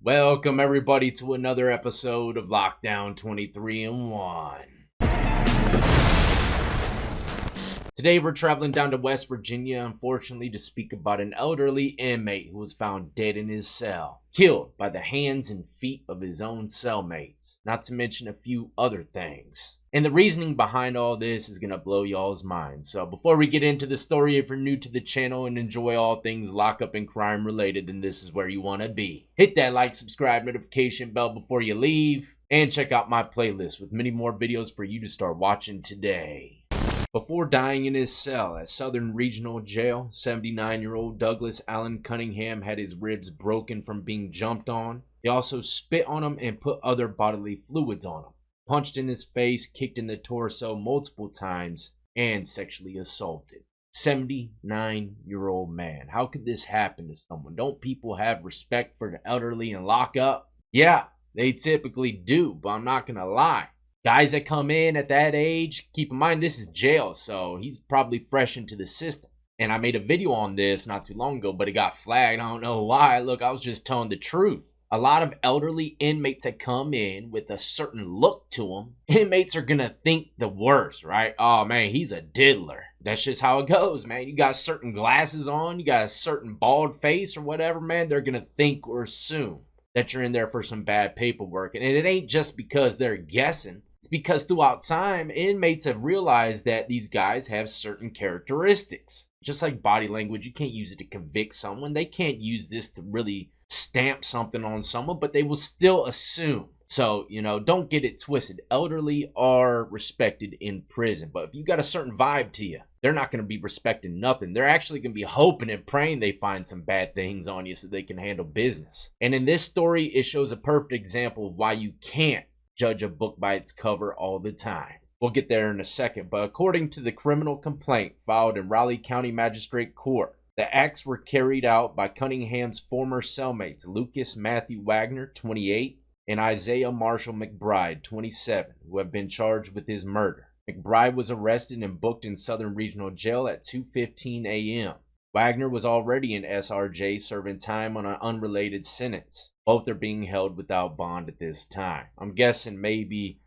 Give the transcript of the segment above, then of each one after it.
Welcome everybody to another episode of Lockdown 23 and 1. Today we're traveling down to West Virginia, unfortunately, to speak about an elderly inmate who was found dead in his cell, killed by the hands and feet of his own cellmates, not to mention a few other things. And the reasoning behind all this is going to blow y'all's minds. So before we get into the story, if you're new to the channel and enjoy all things lockup and crime related, then this is where you want to be. Hit that like, subscribe, notification bell before you leave, and check out my playlist with many more videos for you to start watching today. Before dying in his cell at Southern Regional Jail, 79-year-old Douglas Allen Cunningham had his ribs broken from being jumped on. He also spit on him and put other bodily fluids on him, punched in his face, kicked in the torso multiple times, and sexually assaulted. 79-year-old man. How could this happen to someone? Don't people have respect for the elderly and lock up? Yeah, they typically do, but I'm not gonna lie. Guys that come in at that age, keep in mind this is jail, so he's probably fresh into the system. And I made a video on this not too long ago, but it got flagged. I don't know why. Look, I was just telling the truth. A lot of elderly inmates that come in with a certain look to them, inmates are gonna think the worst, right? Oh man, he's a diddler. That's just how it goes, man. You got certain glasses on, you got a certain bald face or whatever, man. They're gonna think or assume that you're in there for some bad paperwork. And it ain't just because they're guessing. It's because throughout time, inmates have realized that these guys have certain characteristics. Just like body language, you can't use it to convict someone. They can't use this to really stamp something on someone, but they will still assume. So, don't get it twisted. Elderly are respected in prison, but if you got a certain vibe to you, they're not going to be respecting nothing. They're actually going to be hoping and praying they find some bad things on you so they can handle business. And in this story, it shows a perfect example of why you can't judge a book by its cover all the time. We'll get there in a second, but according to the criminal complaint filed in Raleigh County Magistrate Court, the acts were carried out by Cunningham's former cellmates Lucas Matthew Wagner, 28, and Isaiah Marshall McBride, 27, who have been charged with his murder. McBride was arrested and booked in Southern Regional Jail at 2:15 a.m. Wagner was already in SRJ serving time on an unrelated sentence. Both are being held without bond at this time. I'm guessing maybe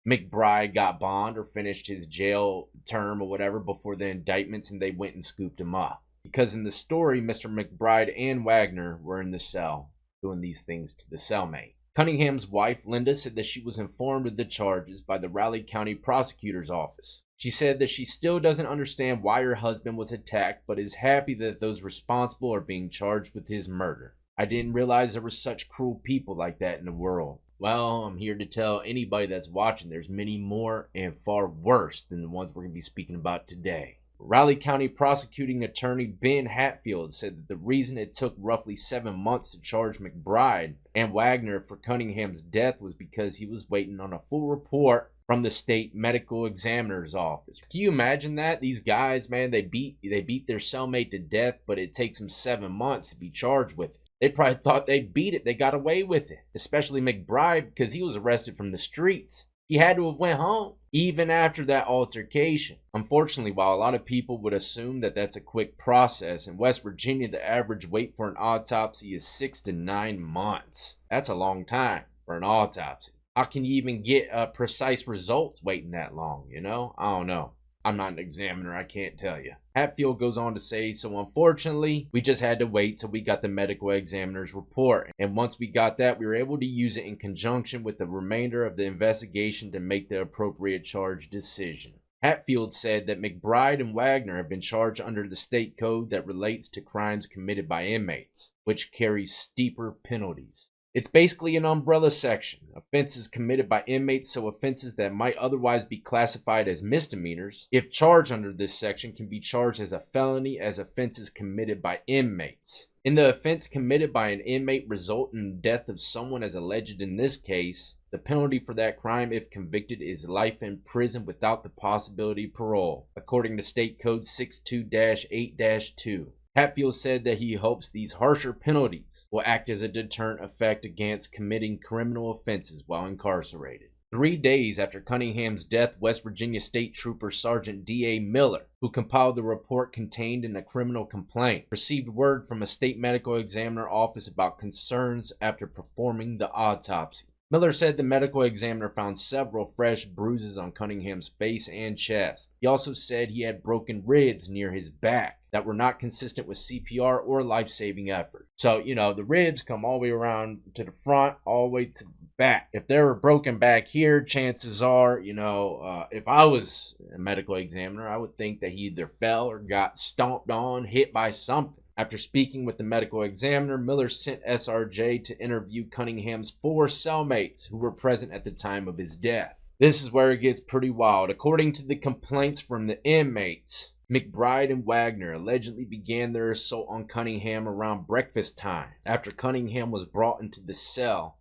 McBride got bond or finished his jail term or whatever before the indictments and they went and scooped him up. Because in the story, Mr. McBride and Wagner were in the cell doing these things to the cellmate. Cunningham's wife, Linda, said that she was informed of the charges by the Raleigh County Prosecutor's Office. She said that she still doesn't understand why her husband was attacked, but is happy that those responsible are being charged with his murder. I didn't realize there were such cruel people like that in the world. Well, I'm here to tell anybody that's watching there's many more and far worse than the ones we're going to be speaking about today. Raleigh County Prosecuting Attorney Ben Hatfield said that the reason it took roughly 7 months to charge McBride and Wagner for Cunningham's death was because he was waiting on a full report from the state medical examiner's office. Can you imagine that? These guys, man, they beat their cellmate to death, but it takes them 7 months to be charged with it. They probably thought they beat it. They got away with it. Especially McBride, because he was arrested from the streets. He had to have went home, even after that altercation. Unfortunately, while a lot of people would assume that that's a quick process, in West Virginia, the average wait for an autopsy is 6 to 9 months. That's a long time for an autopsy. How can you even get precise results waiting that long, I don't know. I'm not an examiner, I can't tell you. Hatfield goes on to say, so unfortunately, we just had to wait till we got the medical examiner's report. And once we got that, we were able to use it in conjunction with the remainder of the investigation to make the appropriate charge decision. Hatfield said that McBride and Wagner have been charged under the state code that relates to crimes committed by inmates, which carries steeper penalties. It's basically an umbrella section. Offenses committed by inmates, so offenses that might otherwise be classified as misdemeanors, if charged under this section, can be charged as a felony as offenses committed by inmates. In the offense committed by an inmate resulting in the death of someone as alleged in this case, the penalty for that crime, if convicted, is life in prison without the possibility of parole, according to State Code 62-8-2. Hatfield said that he hopes these harsher penalties will act as a deterrent effect against committing criminal offenses while incarcerated. 3 days after Cunningham's death, West Virginia State Trooper Sergeant D.A. Miller, who compiled the report contained in a criminal complaint, received word from a state medical examiner office about concerns after performing the autopsy. Miller said the medical examiner found several fresh bruises on Cunningham's face and chest. He also said he had broken ribs near his back that were not consistent with CPR or life-saving effort. So, the ribs come all the way around to the front, all the way to the back. If they were broken back here, chances are, if I was a medical examiner, I would think that he either fell or got stomped on, hit by something. After speaking with the medical examiner, Miller sent SRJ to interview Cunningham's 4 cellmates who were present at the time of his death. This is where it gets pretty wild. According to the complaints from the inmates, McBride and Wagner allegedly began their assault on Cunningham around breakfast time. After Cunningham was brought into the cell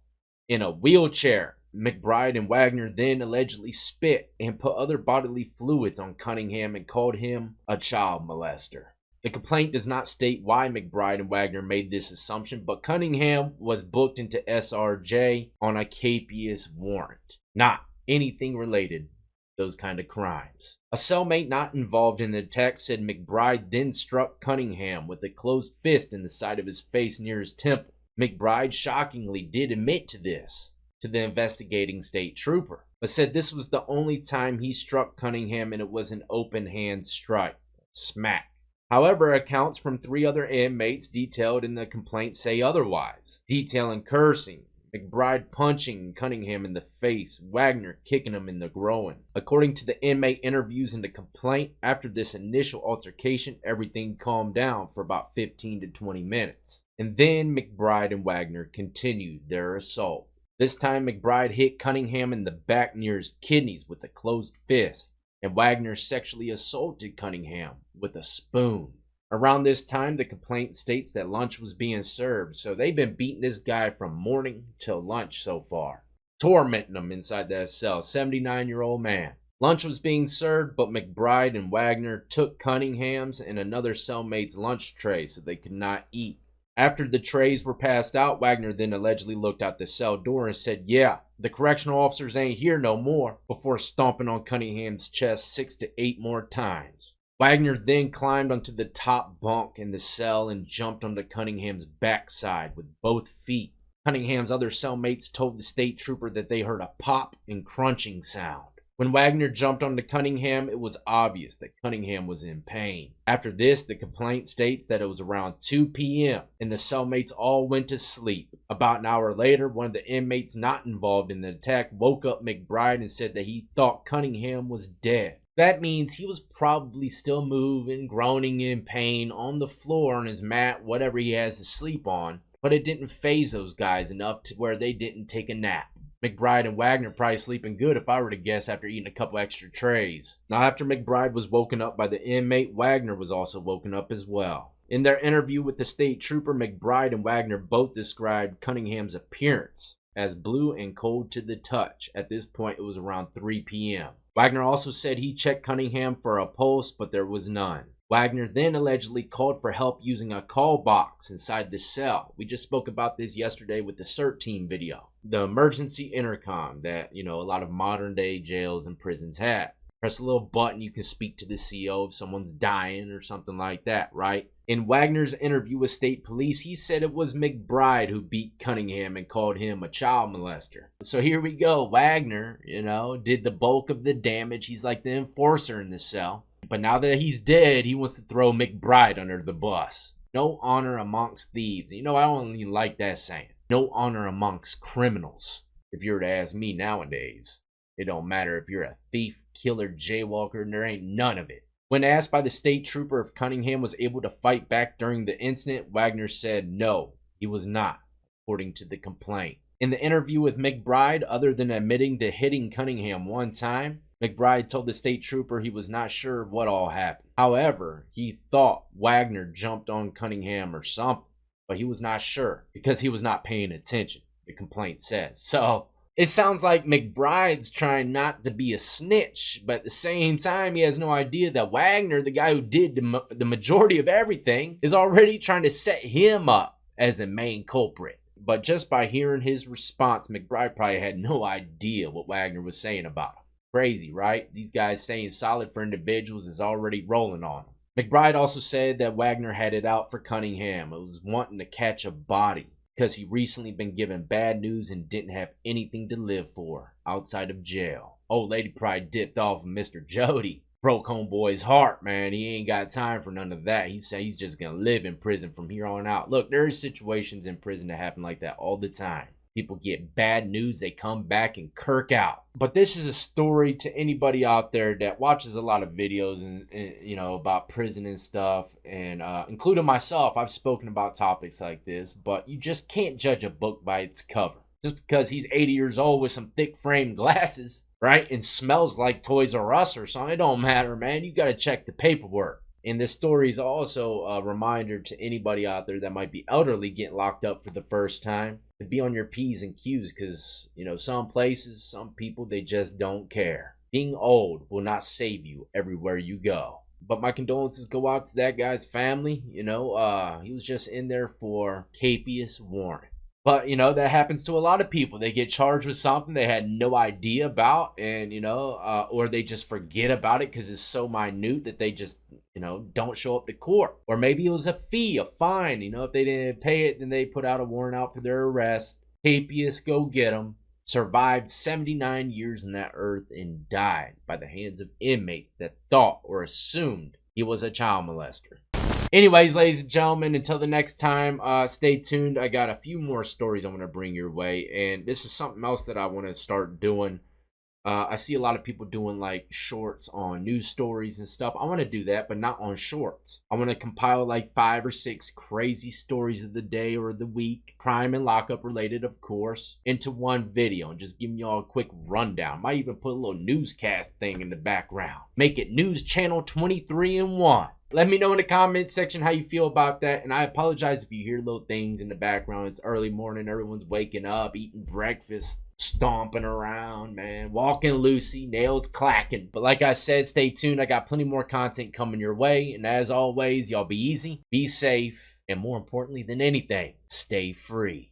in a wheelchair, McBride and Wagner then allegedly spit and put other bodily fluids on Cunningham and called him a child molester. The complaint does not state why McBride and Wagner made this assumption, but Cunningham was booked into SRJ on a capious warrant, not anything related to those kind of crimes. A cellmate not involved in the attack said McBride then struck Cunningham with a closed fist in the side of his face near his temple. McBride shockingly did admit to this to the investigating state trooper, but said this was the only time he struck Cunningham and it was an open hand strike. Smack. However, accounts from 3 other inmates detailed in the complaint say otherwise, detailing cursing, McBride punching Cunningham in the face, Wagner kicking him in the groin. According to the inmate interviews in the complaint, after this initial altercation, everything calmed down for about 15 to 20 minutes. And then McBride and Wagner continued their assault. This time, McBride hit Cunningham in the back near his kidneys with a closed fist, and Wagner sexually assaulted Cunningham with a spoon. Around this time, the complaint states that lunch was being served, so they've been beating this guy from morning till lunch so far, tormenting him inside that cell. 79-year-old man. Lunch was being served, but McBride and Wagner took Cunningham's and another cellmate's lunch tray so they could not eat. After the trays were passed out, Wagner then allegedly looked out the cell door and said, "Yeah, the correctional officers ain't here no more," before stomping on Cunningham's chest 6 to 8 more times. Wagner then climbed onto the top bunk in the cell and jumped onto Cunningham's backside with both feet. Cunningham's other cellmates told the state trooper that they heard a pop and crunching sound. When Wagner jumped onto Cunningham, it was obvious that Cunningham was in pain. After this, the complaint states that it was around 2 p.m. and the cellmates all went to sleep. About an hour later, one of the inmates not involved in the attack woke up McBride and said that he thought Cunningham was dead. That means he was probably still moving, groaning in pain on the floor on his mat, whatever he has to sleep on, but it didn't faze those guys enough to where they didn't take a nap. McBride and Wagner probably sleeping good if I were to guess after eating a couple extra trays. Now, after McBride was woken up by the inmate, Wagner was also woken up as well. In their interview with the state trooper, McBride and Wagner both described Cunningham's appearance as blue and cold to the touch. At this point, it was around 3 p.m. Wagner also said he checked Cunningham for a pulse, but there was none. Wagner then allegedly called for help using a call box inside the cell. We just spoke about this yesterday with the CERT team video. The emergency intercom that, a lot of modern day jails and prisons have. Press a little button, you can speak to the CO if someone's dying or something like that, right? In Wagner's interview with state police, he said it was McBride who beat Cunningham and called him a child molester. So here we go. Wagner, did the bulk of the damage. He's like the enforcer in the cell. But now that he's dead, he wants to throw McBride under the bus. No honor amongst thieves. I don't even like that saying. No honor amongst criminals. If you were to ask me nowadays, it don't matter if you're a thief, killer, jaywalker, and there ain't none of it. When asked by the state trooper if Cunningham was able to fight back during the incident, Wagner said no, he was not, according to the complaint. In the interview with McBride, other than admitting to hitting Cunningham one time, McBride told the state trooper he was not sure what all happened. However, he thought Wagner jumped on Cunningham or something, but he was not sure because he was not paying attention, the complaint says. So, it sounds like McBride's trying not to be a snitch, but at the same time, he has no idea that Wagner, the guy who did the majority of everything, is already trying to set him up as a main culprit. But just by hearing his response, McBride probably had no idea what Wagner was saying about him. Crazy, right? These guys saying solid for individuals is already rolling on him. McBride also said that Wagner had it out for Cunningham. It was wanting to catch a body because he recently been given bad news and didn't have anything to live for outside of jail. Old lady probably dipped off of Mr. Jody. Broke homeboy's heart, man. He ain't got time for none of that. He said he's just gonna live in prison from here on out. Look, there are situations in prison that happen like that all the time. People get bad news, they come back and kirk out. But this is a story to anybody out there that watches a lot of videos and you know, about prison and stuff, and including myself. I've spoken about topics like this, but you just can't judge a book by its cover. Just because he's 80 years old with some thick frame glasses, right, and smells like Toys R Us or something, it don't matter, man. You got to check the paperwork. And this story is also a reminder to anybody out there that might be elderly getting locked up for the first time to be on your P's and Q's, because, you know, some places, some people, they just don't care. Being old will not save you everywhere you go. But my condolences go out to that guy's family. You know, he was just in there for capious warrant. But, you know, that happens to a lot of people. They get charged with something they had no idea about, and, you know, or they just forget about it because it's so minute that they just, you know, don't show up to court. Or maybe it was a fee, a fine. You know, if they didn't pay it, then they put out a warrant out for their arrest. Hapius, go get them. Survived 79 years on that earth and died by the hands of inmates that thought or assumed he was a child molester. Anyways, ladies and gentlemen, until the next time, stay tuned. I got a few more stories I want to bring your way, and this is something else that I want to start doing. I see a lot of people doing like shorts on news stories and stuff. I want to do that, but not on shorts. I want to compile like 5 or 6 crazy stories of the day or the week, crime and lockup related, of course, into one video and just giving y'all a quick rundown. Might even put a little newscast thing in the background. Make it News Channel 23 in 1. Let me know in the comments section how you feel about that. And I apologize if you hear little things in the background. It's early morning. Everyone's waking up, eating breakfast, stomping around, man. Walking loosey, nails clacking. But like I said, stay tuned. I got plenty more content coming your way. And as always, y'all be easy, be safe, and more importantly than anything, stay free.